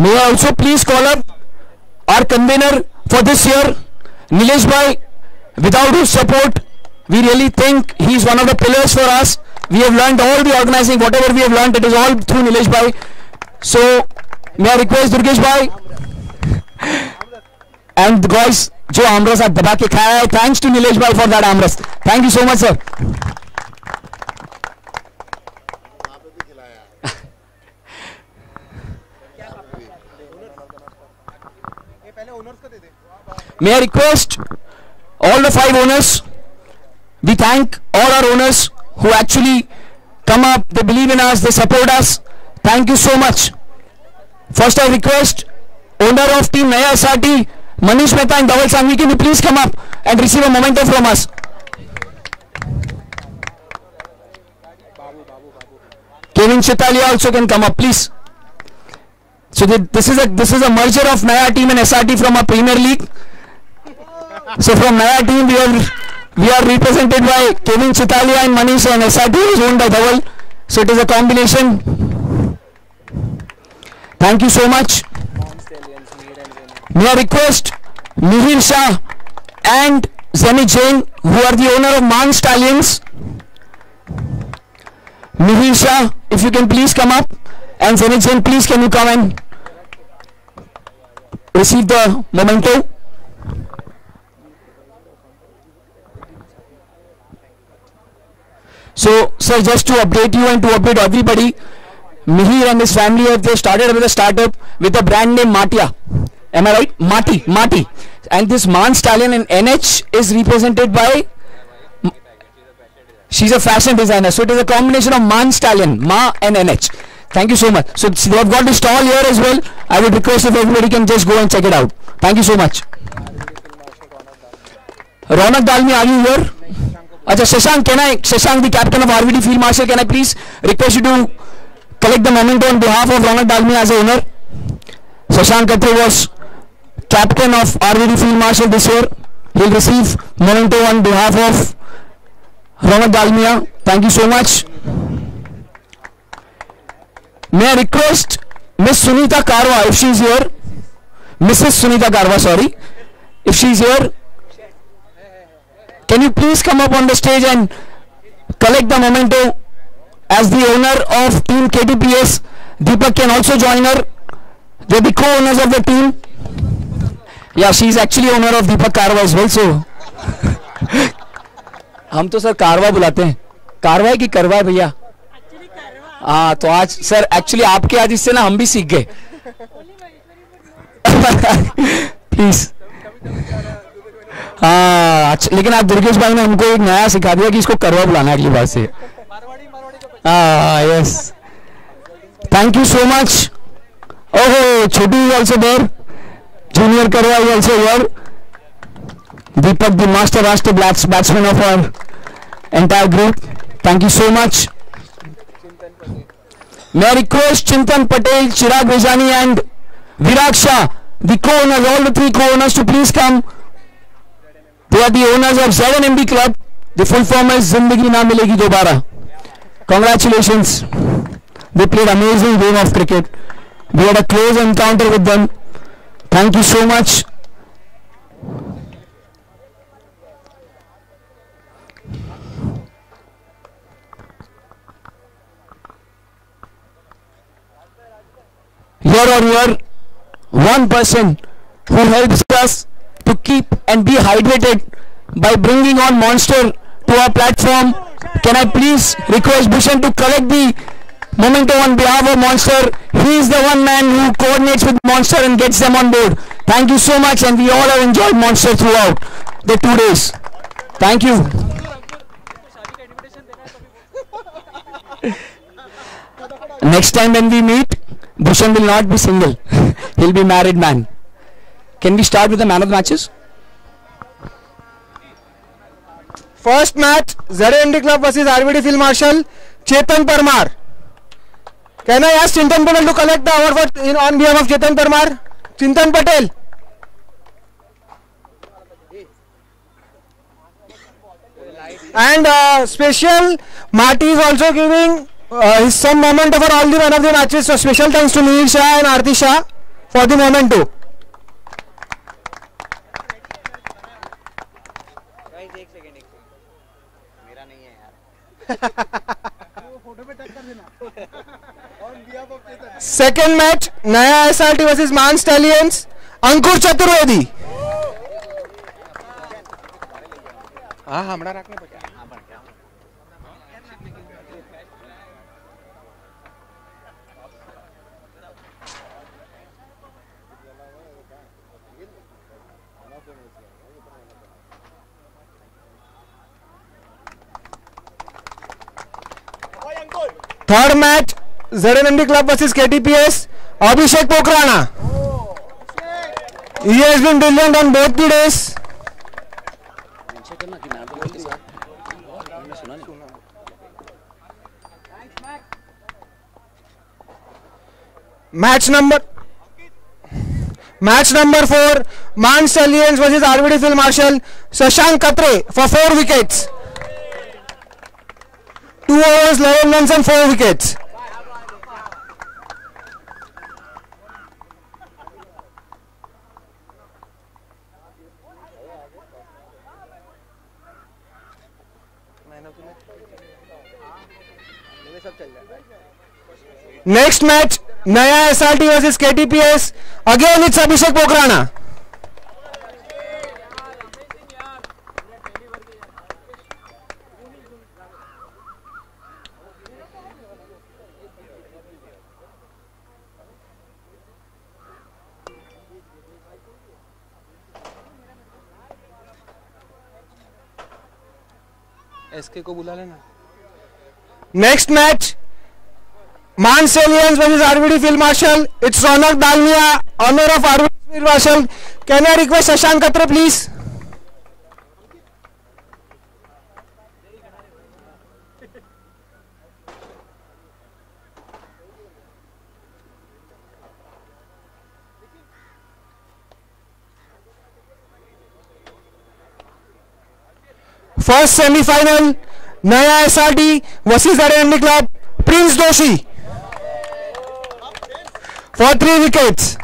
May I also please call up our convener for this year, Nilesh Bhai, without whose support, we really think he is one of the pillars for us. We have learned all the organizing, whatever we have learned, it is all through Nilesh Bhai. So, may I request Durgesh Bhai and the guys, जो आमरस आप दबा के खाया है, thanks to Nilesh Bhai for that aamras. Thank you so much, sir. May I request all the 5 owners, we thank all our owners who actually come up, they believe in us, they support us. Thank you so much. First I request owner of team Naya SRT, Manish Mehta and Dhaval Sangvi, can you please come up and receive a memento from us. Kevin Chitalia also can come up, please. So this is a merger of Naya team and SRT from our Premier League. So from Naya team we are represented by Kevin Chitalia and Manish, and SRT is owned by Dhaval. So it is a combination. Thank you so much. May I request Mihir Shah and Zenit Jain, who are the owner of Man Stallions. Mihir Shah, if you can please come up, and Zenit Jain, please can you come and receive the memento. So, sir, just to update you and to update everybody, Mihir and his family have started with a startup with a brand name Matia. Am I right? Mati. And this Man Stallion in NH is represented by, she's a fashion designer. So it is a combination of Man Stallion, Ma and NH. Thank you so much. So they have got the stall here as well. I would request if everybody can just go and check it out. Thank you so much. Ronak Dalmi, are you here? Acha, Shashank, Shashank, the captain of RVD Field Marshal, can I please request you to collect the memento on behalf of Ronak Dalmi as a owner? Shashank Katre was captain of RVD Field Marshal this year. He will receive memento on behalf of Ronak Dalmia. Thank you so much. May I request Miss Sunita Karwa, if she is here, Mrs. Sunita Karwa, sorry, if she is here, can you please come up on the stage and collect the memento as the owner of team KTPS. Deepak can also join her. They're the co-owners of the team. Yeah, she is actually owner of Deepak Karwa as well. So हम तो sir कारवा बुलाते हैं. कारवा है कि करवा है भैया? हाँ, तो आज सर एक्चुअली आपके आज इससे ना हम भी सीख गए. प्लीज. हाँ, लेकिन आप दुर्गेश भाई ने हमको एक नया सिखा दिया कि इसको करवा बुलाना है अगली बार से. हाँ, yes. Thank you so much. ओहो, छोटू is also there. Junior Karwa is also here. Deepak, the master batsman of our entire group. Thank you so much. May I request Chintan Patel, Chirag Vejani and Virag Shah, the co-owners, all the 3 co-owners to please come. They are the owners of ZNMB Club. The full form is Zindagi Na Milegi Dobara. Congratulations. They played amazing game of cricket. We had a close encounter with them. Thank you so much. Here, one person who helps us to keep and be hydrated by bringing on Monster to our platform. Can I please request Bhushan to collect the memento on behalf of Monster? He is the one man who coordinates with Monster and gets them on board. Thank you so much, and we all have enjoyed Monster throughout the 2 days. Thank you. Next time when we meet, Bhushan will not be single. He'll be married man. Can we start with the man of the matches? First match, ZNMB Club versus RVD Field Marshal, Chetan Parmar. Can I ask Chintan Patel to collect the award on behalf of Chetan Parmar? Chintan Patel. And special, Marty is also giving some moment for all the man of the matches. So special thanks to Mihir Shah and Aarti Shah. for the moment too. Second match, Naya SRT versus Man Stallions, Ankur Chaturvedi. हाँ हमरा रखने पे क्या? Third match, ZNMD Club versus KTPS, Abhishek Pokrana. He has been brilliant on both the days. Match number 4, Man Stallions versus RVD Field Marshal, Shashank Katre for 4 wickets. 2 overs, 11 runs and 4 wickets. Next match, Naya SRT versus KTPS. Again it's Abhishek Pokrana. SK को बुला लेना. Next match, Man Stallions versus RVD Field Marshal. It's Ronak Dalmia, honor of RVD Field Marshal. Can I request Shashank Katre please? First semi-final, Naya SRT versus ZNMD Club, Prince Doshi for 3 wickets.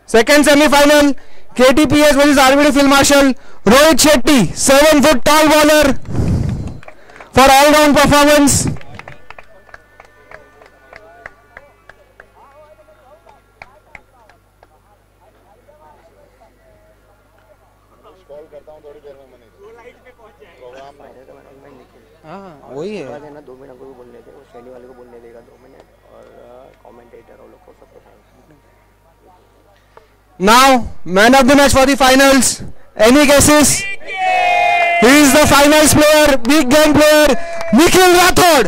Second semi-final, KTPS versus RVD Field Marshal, Rohit Shetty, 7-foot tall bowler for all-round performance. वही है 2 minute को बोलने थे, वो shady वाले को बोलने देगा 2 मिनट और कमेंटेटर और लोग को सबको. Now, man of the match for the finals. Any guesses? He is the finals player, big game player, Nikhil Rathod.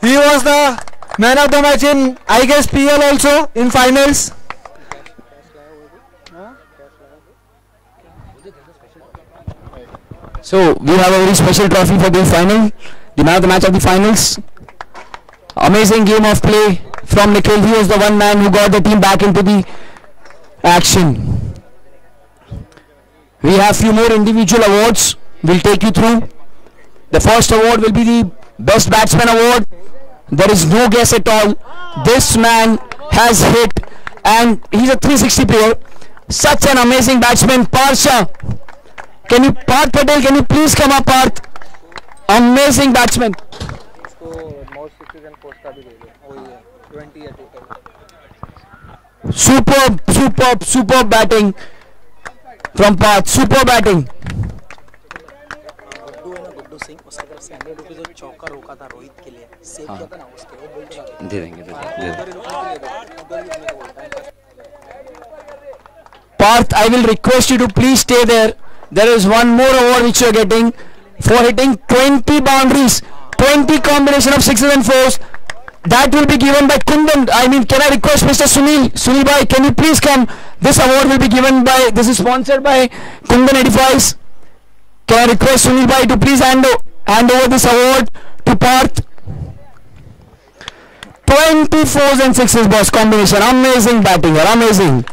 He was the man of the match in, I guess, PL also in finals. So we have a very special trophy for the final, the man of the match of the finals. Amazing game of play from Nikhil. He was the one man who got the team back into the action. We have few more individual awards. We'll take you through. The first award will be the best batsman award. There is no guess at all. This man has hit and he's a 360 player. Such an amazing batsman. Parsha. Parth Patel, can you please come up, Parth? Amazing batsman. Superb batting from Parth. Superb batting. Parth, I will request you to please stay there. There is one more award which you are getting for hitting 20 boundaries, 20 combination of 6s and 4s. That will be given by Kundan. Can I request Mr. Sunil bhai, can you please come? This award will be given by, this is sponsored by Kundan Edifies. Can I request Sunil bhai to please hand over this award to Parth? 24s and 6s, boss. Combination. Amazing batting here. Amazing.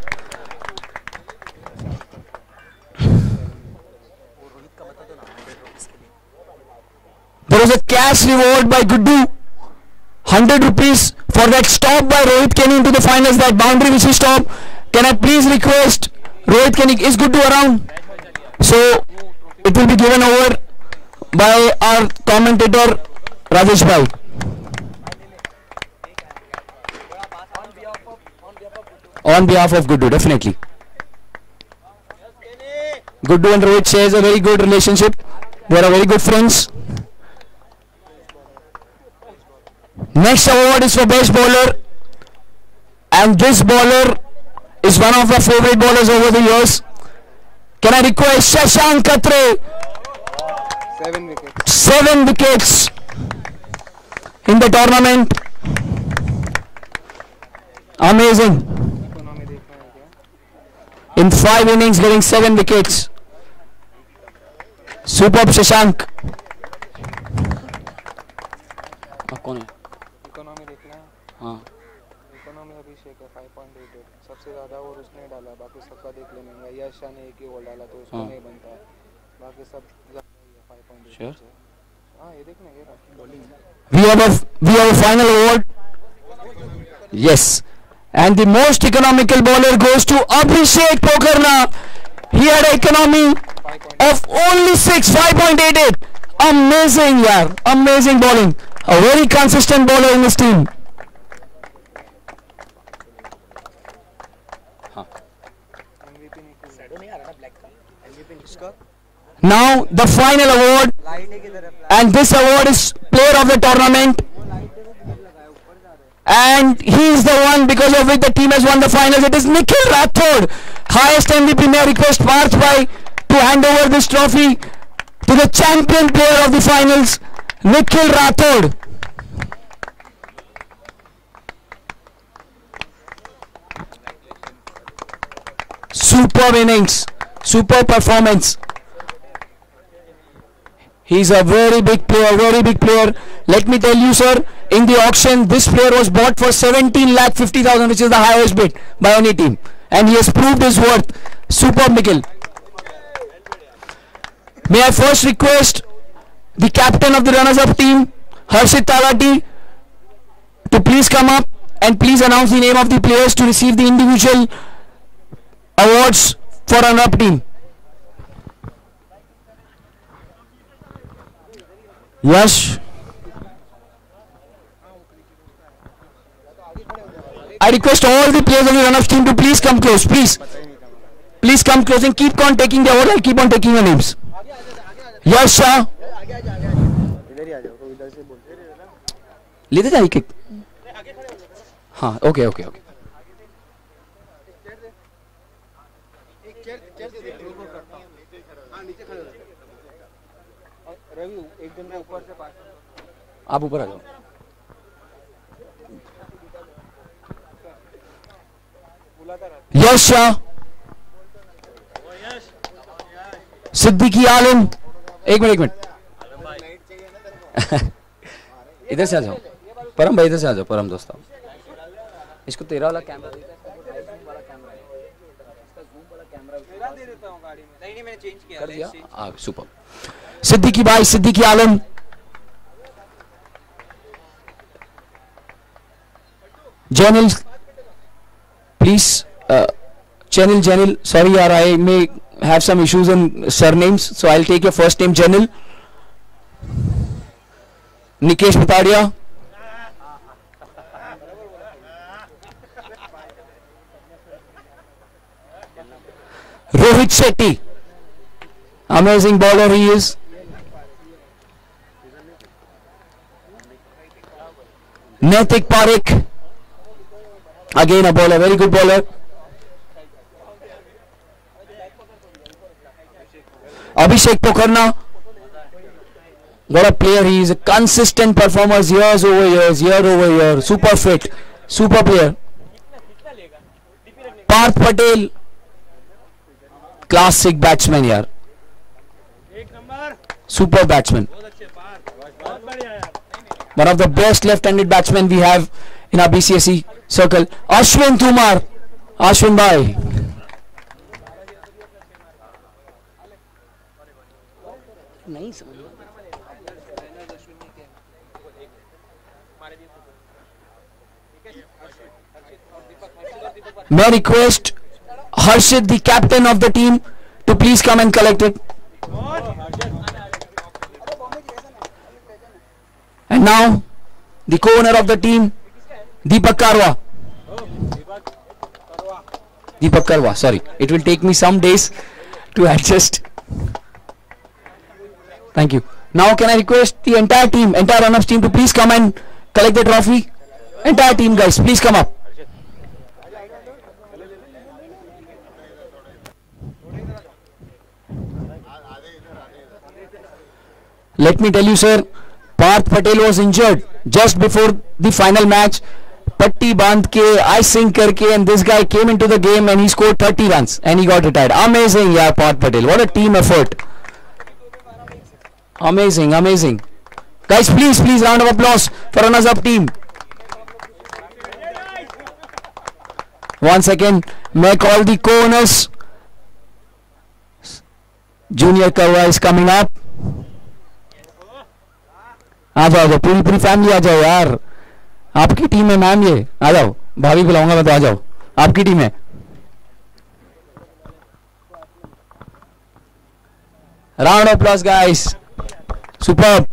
There was a cash reward by Guddu. 100 rupees for that stop by Rohit Kenny into the finals. That boundary which he stopped. Can I please request Rohit Kenny? Is Guddu around? So it will be given over by our commentator Rajesh Bhai. On behalf of Guddu, definitely. Guddu and Rohit shares a very good relationship. They are very good friends. Next award is for best bowler, and this bowler is one of our favorite bowlers over the years. Can I request Shashank Katre? 7 wickets. 7 wickets in the tournament. Amazing. In 5 innings, getting 7 wickets. Superb, Shashank. कौन है? Economy देखना है। हाँ। Economy अभिषेक है 5.88, सबसे ज़्यादा over उसने डाला, बाकी सबका देख लेंगे। यश शाह ने एक ही ओवर डाला तो उसको नहीं बनता है, बाकी सब 5.88। Sure. हाँ ये देखना ये bowling. We have a final award. Yes, and the most economical bowler goes to Abhishek Pokarna. He had an economy of only 5.88. Amazing, yaar. Amazing bowling. A very consistent bowler in his team. Now the final award, and this award is player of the tournament, and he is the one because of which the team has won the finals. It is Nikhil Rathod, highest MVP. May I request Parth Bhai to hand over this trophy to the champion player of the finals, Nikhil Rathod. Superb innings, superb performance. He's a very big player, very big player. Let me tell you, sir, in the auction, this player was bought for 17,50,000, which is the highest bid by any team. And he has proved his worth. Superb, Nikhil. May I first request the captain of the runners-up team, Harshit Talati, to please come up and please announce the name of the players to receive the individual awards for runner-up team. Yash. I request all the players of the run-up team to please come close, please. Please come close and keep on taking the award. I'll keep on taking your names. Yash Shah. लेते जाइए kick. हाँ, okay. आप ऊपर आ जाओ. यश शाह, सिद्दीकी आलम. एक minute इधर से आ जाओ. परम भाई इधर से आ जाओ. परम दोस्त इसको तेरा वाला कैमरा कर दिया. सुपर. सिद्दीकी भाई, सिद्दीकी आलम. Janil, please. Janil. Sorry, yaar, I may have some issues in surnames, so I'll take your first name, Janil. Nikesh Patadia. Rohit Shetty. Amazing bowler he is. Naitik Parekh. Again a bowler, very good bowler. Abhishek Pokarna. What a player he is. A consistent performer years over years, year over year. Super fit. Super player. Parth Patel. Classic batsman here. Super batsman. One of the best left-handed batsmen we have in our BCSE circle. Ashwin Tumar. Ashwin bhai. May I request Harshit, the captain of the team, to please come and collect it. And now, the co-owner of the team, Deepak Karwa. Deepak Karwa, sorry. It will take me some days to adjust. Thank you. Now can I request the entire team, entire runners team to please come and collect the trophy? Entire team guys, please come up. Let me tell you sir, Parth Patel was injured just before the final match. Patti bandh ke, icing karke, and this guy came into the game and he scored 30 runs and he got retired. Amazing, yeah, Parth Patel. What a team effort. Amazing, amazing. Guys, please, round of applause for runners-up team. 1 second. May I call the co-owners? Junior Karwa is coming up. आ जाओ पूरी family आ जाओ यार, आपकी team है ma'am, ये आ जाओ, भाभी बुलाऊंगा मैं तो आ जाओ, आपकी टीम है. Round of applause guys, superb.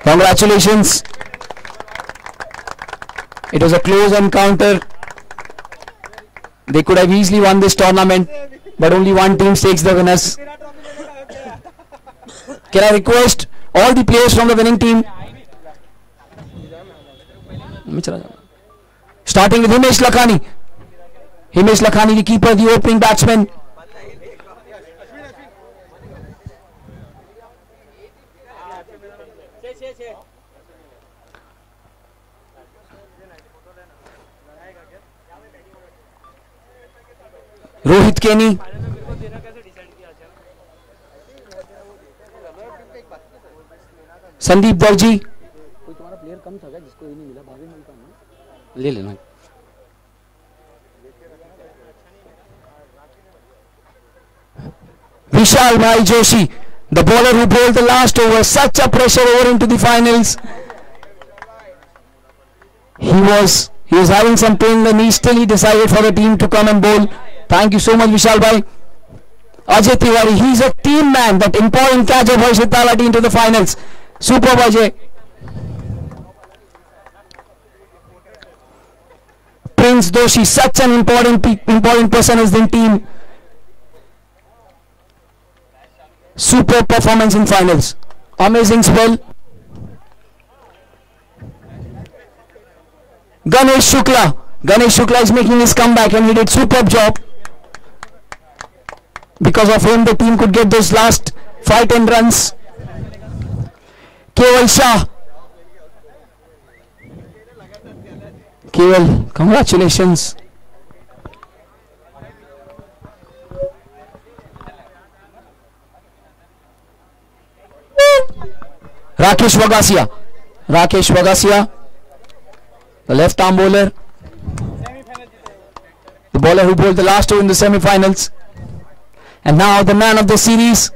Congratulations. It was a close encounter. They could have easily won this tournament, but only one team takes the winners. Can I request all the players from the winning team? Starting with Himesh Lakhani. Himesh Lakhani, the keeper, the opening batsman. Rohit Kenny. Sandeep दर्जी. कोई तुम्हारा player कम था क्या जिसको ये नहीं मिला? भाभी मिलता ना, ले लेना. Vishal Bhai Joshi, the bowler who bowled the last over, such a pressure over into the finals. He was having some pain in the knee, still he decided for the team to come and bowl. Thank you so much Vishal Bhai. Ajay Tiwari, he is a team man, that important catch of Harshit Talati into the finals. Super Ajay. Prince Doshi, such an important person in the team. Super performance in finals. Amazing spell. Ganesh Shukla is making his comeback and he did superb job. Because of him the team could get those last 5-10 runs. Keval Shah. Keval, congratulations. Rakesh Wagasia, the left arm bowler, the bowler who bowled the last over in the semi-finals. And now the man of the series,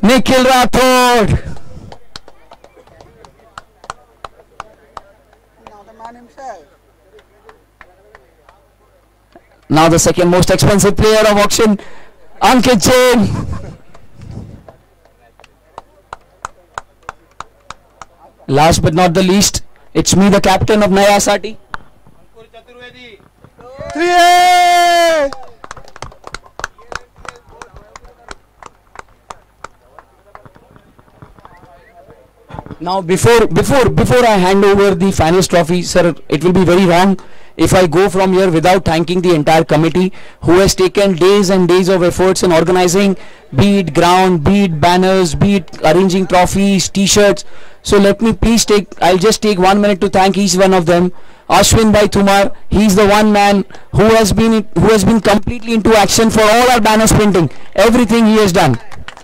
Nikhil Rathod. Now the second most expensive player of auction, Ankit Jain. Last but not the least, it's me, the captain of Naya Sati. Now before I hand over the finals trophy, sir, it will be very wrong if I go from here without thanking the entire committee who has taken days and days of efforts in organizing, be it ground, be it banners, be it arranging trophies, t-shirts. So let me please I'll just take 1 minute to thank each one of them. Ashwin Bhai Tumar, he's the one man who has been completely into action for all our banners printing. Everything he has done.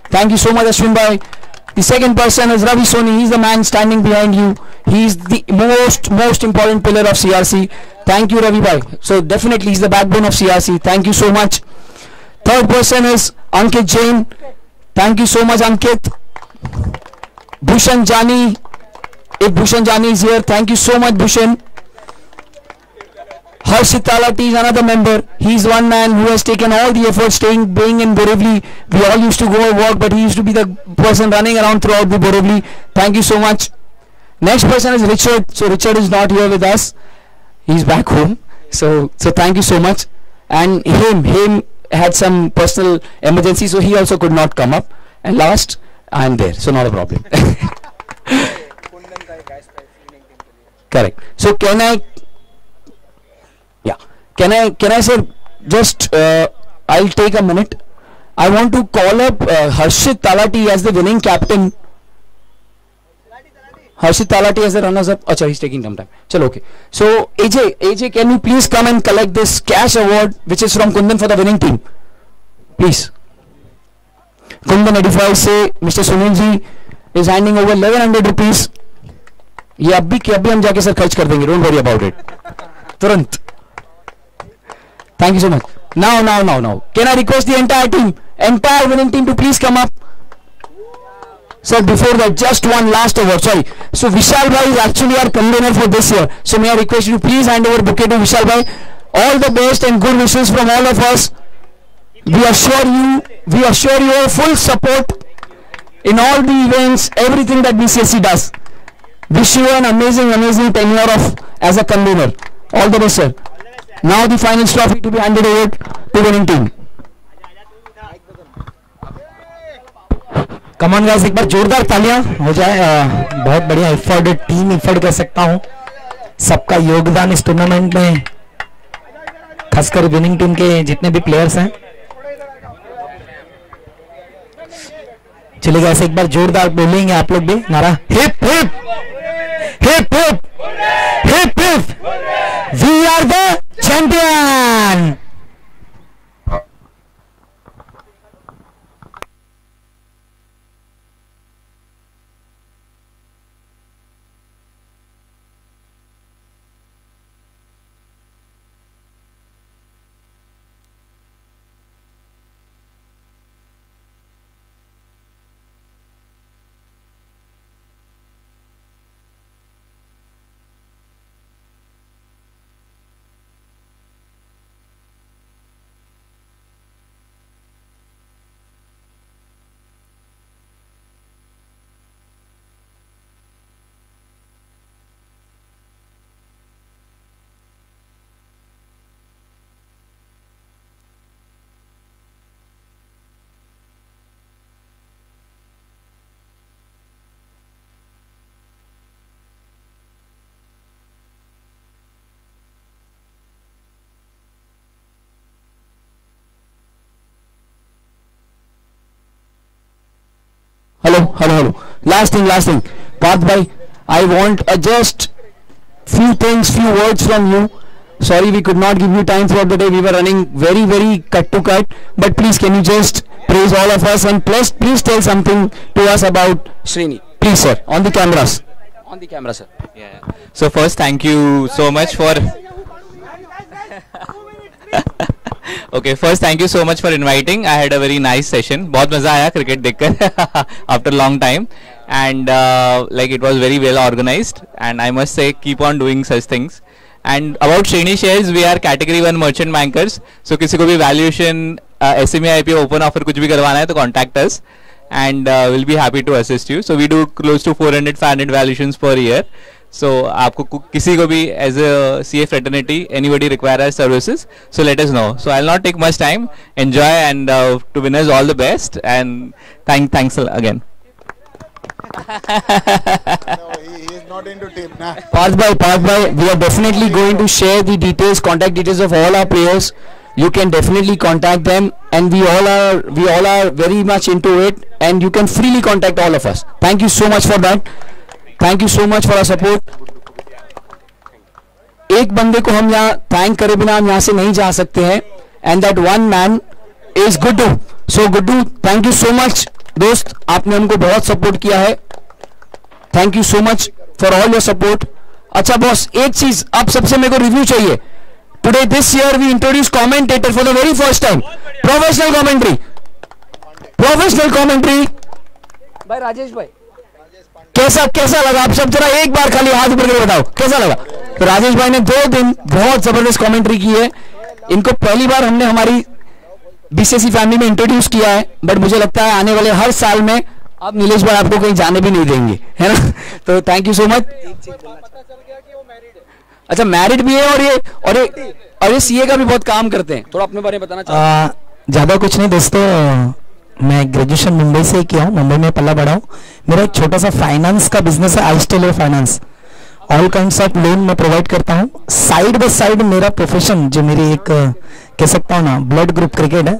Thank you so much Ashwin Bhai. The second person is Ravi Soni. He's the man standing behind you. He's the most important pillar of CRC. Thank you, Ravi bhai. So definitely he's the backbone of CRC. Thank you so much. Third person is Ankit Jain. Thank you so much, Ankit. Bhushan Jani. If Bhushan Jani is here, thank you so much, Bhushan. Harshit Talati is another member. He's one man who has taken all the effort being in Borivali. We all used to go work, but he used to be the person running around throughout the Borivali. Thank you so much. Next person is Richard. So Richard is not here with us. He's back home. So thank you so much. And him had some personal emergency, so he also could not come up. And last, I am there, so not a problem. Correct. So can I say just I'll take a minute. I want to call up Harshit Talati as the winning captain. Harshit Talati as the runners up. Acha, he's taking some time. Chalo, okay. So AJ, can you please come and collect this cash award which is from Kundan for the winning team? Please. Kundan Edifies से Mr. Sunil ji is handing over 1100 rupees. ये अभी हम जाके sir खर्च कर देंगे. Don't worry about it. तुरंत. Thank you so much. Now. Can I request the entire winning team to please come up? Sir, before that, just one last award. Sorry. So Vishal bhai is actually our convener for this year. So may I request you to please hand over bouquet to Vishal bhai. All the best and good wishes from all of us. We assure you of full support in all the events, everything that BCSC does. Wish you an amazing tenure as a convener. All the best, sir. Now the final trophy to be handed over to winning team. Come on guys, एक बार जोरदार तालियां हो जाए. बहुत बढ़िया team effort कह सकता हूं. सबका योगदान इस टूर्नामेंट में, खासकर विनिंग टीम के जितने भी प्लेयर्स हैं. चलिए गाइस, एक बार जोरदार बोलेंगे आप लोग भी नारा. Hip hip hip hip hip hip, we are the champion. Hello. Last thing. Parth bhai, I want just few words from you. Sorry we could not give you time throughout the day. We were running very cut to cut. But please, can you just praise all of us and please tell something to us about Srini. Please, sir. On the cameras. On the camera, sir. Yeah. So first, thank you so much for. Okay, first thank you so much for inviting. I had a very nice session. बहुत मजा आया cricket देखकर after a long time, and like it was very well organized, and I must say keep on doing such things. And about Srini Shares, we are category 1 merchant bankers. So किसी को भी valuation, SME IPO, open offer कुछ भी करवाना है तो contact us, and we'll be happy to assist you. So we do close to 400-500 valuations per year. So आपको किसी को भी as a CA fraternity, anybody require our services, so let us know. So I'll not take much time. Enjoy, and to winners all the best, and thanks again. No, he is not into team. Nah. Parth bhai, we are definitely going to share the contact details of all our players. You can definitely contact them, and we all are very much into it, and you can freely contact all of us. Thank you so much for that. Thank you so much for our support. एक बंदे को हम यहाँ thank करे बिना हम यहाँ से नहीं जा सकते हैं, and that one man is Guddu. So Guddu, thank you so much दोस्त, आपने हमको बहुत सपोर्ट किया है, thank you so much for all your support. अच्छा बॉस, एक चीज आप सबसे मेरे को रिव्यू चाहिए। Today this year we introduce commentator for the very first time, professional commentary. भाई राजेश भाई, कैसा लगा? आप सब जरा एक बार खाली हाथ ऊपर करके बताओ कैसा लगा। तो राजेश भाई ने 2 दिन बहुत जबरदस्त कमेंट्री की है। इनको पहली बार हमने हमारी बीसीसी फैमिली में इंट्रोड्यूस किया है, बट मुझे लगता है आने वाले हर साल में अब नीलेश भाई आपको कहीं जाने भी नहीं देंगे, है ना। तो थैंक यू सो मच। अच्छा, मैरिड भी है और ये सीए का भी बहुत काम करते हैं। थोड़ा अपने बारे में बताना चाहते? ज्यादा कुछ नहीं दोस्तों, मैं ग्रेजुएशन मुंबई से किया हूँ, मुंबई में पला बड़ा हूँ। मेरा एक छोटा सा फाइनेंस का बिजनेस है, iStellar finance. All kinds of loan मैं प्रोवाइड करता हूँ। साइड बाय साइड मेरा प्रोफेशन, जो मेरी एक कह सकता हूँ ना, ब्लड ग्रुप क्रिकेट है।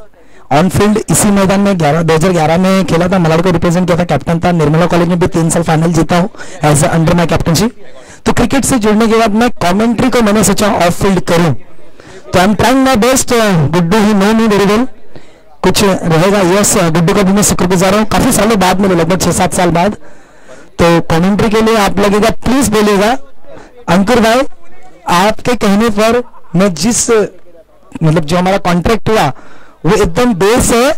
ऑन फील्ड इसी मैदान में 2011 में खेला था, मलाड को रिप्रेजेंट किया था, कैप्टन था। निर्मला कॉलेज में भी 3 साल फाइनल जीता हूँ एज अंडर माई कैप्टनशिप। तो क्रिकेट से जुड़ने के बाद मैं कमेंट्री को मैंने सोचा ऑफ फील्ड करूँ, तो I am trying my best. Guddu he know me very well, कुछ रहेगा। यस, गुड्डू का भी मैं शुक्रगुजार हूँ, काफी सालों बाद में, लगभग 6-7 साल बाद। तो कमेंट्री के लिए आप लगेगा, प्लीज बोलिएगा अंकुर भाई, आपके कहने पर मैं जिस मतलब जो हमारा कॉन्ट्रैक्ट हुआ वो एकदम बेस है,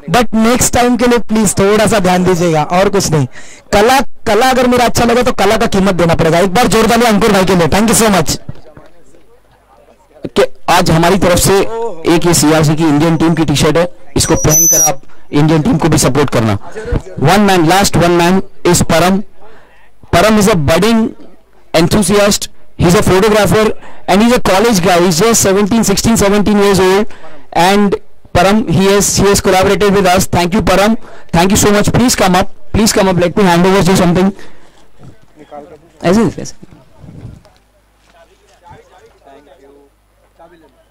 बट नेक्स्ट टाइम के लिए प्लीज थोड़ा सा ध्यान दीजिएगा, और कुछ नहीं। कला अगर मेरा अच्छा लगा तो कला का कीमत देना पड़ेगा। एक बार जोरदार ताली अंकुर भाई के लिए, थैंक यू सो मच। आज हमारी तरफ से एक ये सीआरसी की इंडियन टीम की टी शर्ट है, इसको पहनकर आप इंडियन टीम को भी सपोर्ट करना। लास्ट वन मैन इज परम। परम is a budding enthusiast, he's a photographer and he's a college guy. He's just 16-17 years old, and Param, he has collaborated with us. Thank you Param, thank you so much. Please come up, let me hand over to something.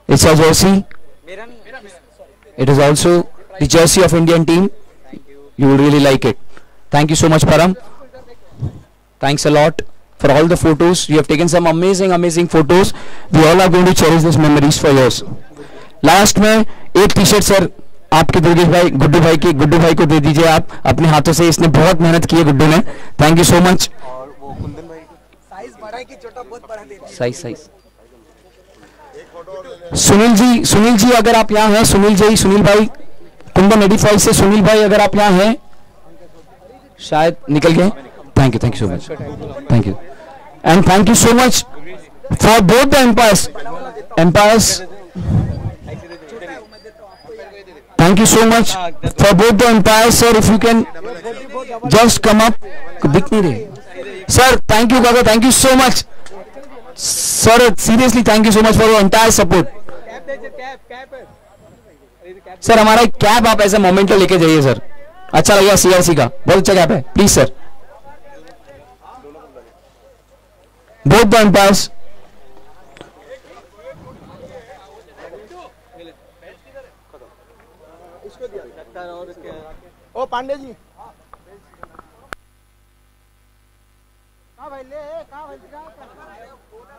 It's a jersey, it is also the jersey of Indian team. You will really like it. Thank you so much Param, thanks a lot for all the photos. You have taken some amazing photos. We all are going to cherish these memories for years. Last में एक T shirt sir आपके दुर्गेश भाई, गुड्डू भाई को दे दीजिए आप अपने हाथों से। इसने बहुत मेहनत की है गुड्डू ने, थैंक यू सो मच। साइज सुनील जी अगर आप यहाँ हैं, सुनील भाई कुंदन एडिफाई से, सुनील भाई अगर आप यहाँ हैं, शायद निकल गए। Thank you so much, thank you, and thank you so much for both the empires. Thank you so much for both the empires, sir. If you can just come up, दिख नहीं रहे sir. Thank you काका, thank you so much sir, seriously thank you so much for your entire support. Sir हमारा एक cap आप ऐसा memento लेके जाइए सर, अच्छा लगा सीआरसी का, बहुत अच्छा कैप है, please sir. Both the empires. ओ Pandey ji,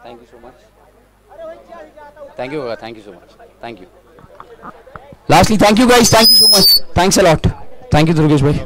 Thank you so much. Thank you so much. Thank you. Lastly, thank you guys. Thank you so much. Thanks a lot. Thank you Durgesh bhai.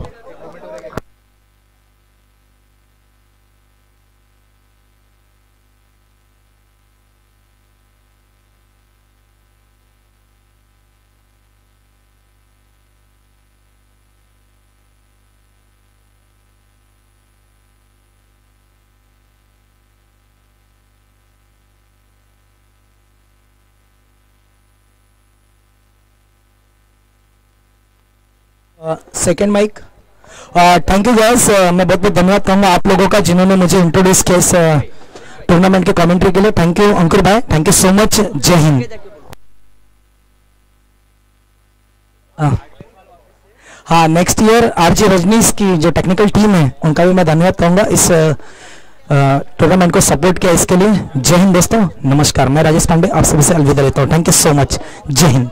Second mic. Thank you guys, मैं बहुत बहुत धन्यवाद कहूँगा आप लोगों का जिन्होंने मुझे इंट्रोड्यूस किया इस टूर्नामेंट के कमेंट्री के लिए। थैंक यू अंकुर भाई, थैंक यू सो मच, जय हिंद। हाँ, नेक्स्ट ईयर आरजे रजनीश की जो टेक्निकल टीम है उनका भी मैं धन्यवाद कहूँगा इस टूर्नामेंट को सपोर्ट किया इसके लिए। जय हिंद दोस्तों, नमस्कार। मैं राजेश पांडे आप सभी से अलविदा लेता हूँ। थैंक यू सो मच, जय हिंद।